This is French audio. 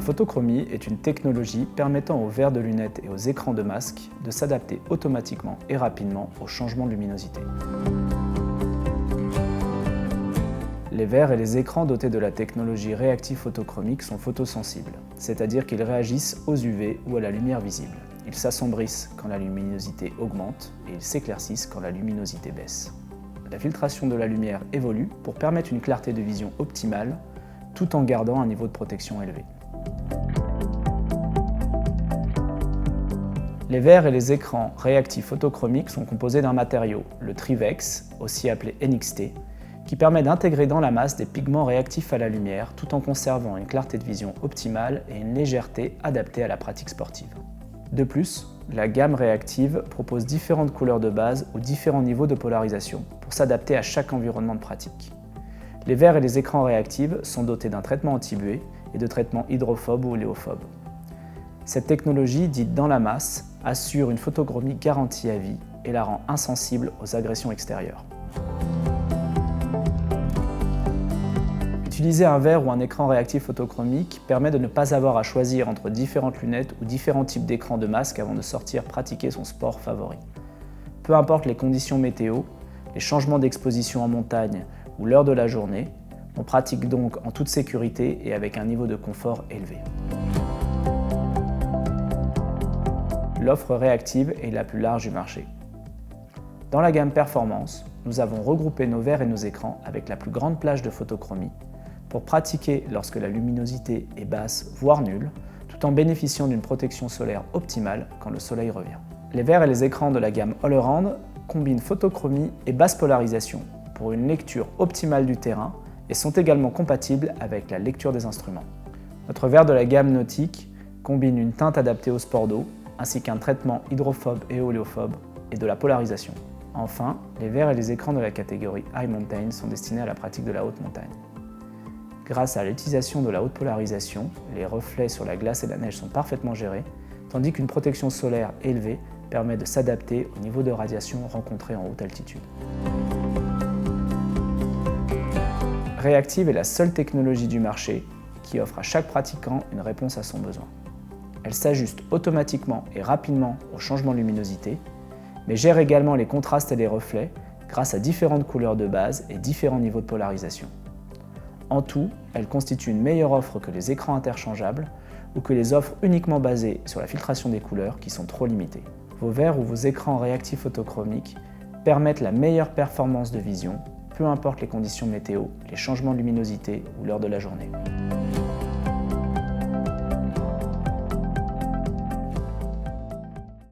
photochromie est une technologie permettant aux verres de lunettes et aux écrans de masque de s'adapter automatiquement et rapidement aux changements de luminosité. Les verres et les écrans dotés de la technologie réactive photochromique sont photosensibles, c'est-à-dire qu'ils réagissent aux UV ou à la lumière visible. Ils s'assombrissent quand la luminosité augmente et ils s'éclaircissent quand la luminosité baisse. La filtration de la lumière évolue pour permettre une clarté de vision optimale tout en gardant un niveau de protection élevé. Les verres et les écrans réactifs photochromiques sont composés d'un matériau, le Trivex, aussi appelé NXT, qui permet d'intégrer dans la masse des pigments réactifs à la lumière tout en conservant une clarté de vision optimale et une légèreté adaptée à la pratique sportive. De plus, la gamme réactive propose différentes couleurs de base ou différents niveaux de polarisation pour s'adapter à chaque environnement de pratique. Les verres et les écrans réactifs sont dotés d'un traitement anti-buée et de traitements hydrophobes ou oléophobes. Cette technologie, dite dans la masse, assure une photochromie garantie à vie et la rend insensible aux agressions extérieures. Utiliser un verre ou un écran réactif photochromique permet de ne pas avoir à choisir entre différentes lunettes ou différents types d'écrans de masque avant de sortir pratiquer son sport favori. Peu importe les conditions météo, les changements d'exposition en montagne ou l'heure de la journée, on pratique donc en toute sécurité et avec un niveau de confort élevé. L'offre réactive est la plus large du marché. Dans la gamme Performance, nous avons regroupé nos verres et nos écrans avec la plus grande plage de photochromie pour pratiquer lorsque la luminosité est basse, voire nulle, tout en bénéficiant d'une protection solaire optimale quand le soleil revient. Les verres et les écrans de la gamme All-Around combinent photochromie et basse polarisation pour une lecture optimale du terrain et sont également compatibles avec la lecture des instruments. Notre verre de la gamme Nautique combine une teinte adaptée au sport d'eau, ainsi qu'un traitement hydrophobe et oléophobe et de la polarisation. Enfin, les verres et les écrans de la catégorie High Mountain sont destinés à la pratique de la haute montagne. Grâce à l'utilisation de la haute polarisation, les reflets sur la glace et la neige sont parfaitement gérés, tandis qu'une protection solaire élevée permet de s'adapter au niveau de radiation rencontré en haute altitude. Reactive est la seule technologie du marché qui offre à chaque pratiquant une réponse à son besoin. Elle s'ajuste automatiquement et rapidement au changement de luminosité, mais gère également les contrastes et les reflets grâce à différentes couleurs de base et différents niveaux de polarisation. En tout, elle constitue une meilleure offre que les écrans interchangeables ou que les offres uniquement basées sur la filtration des couleurs qui sont trop limitées. Vos verres ou vos écrans réactifs photochromiques permettent la meilleure performance de vision, peu importe les conditions météo, les changements de luminosité ou l'heure de la journée.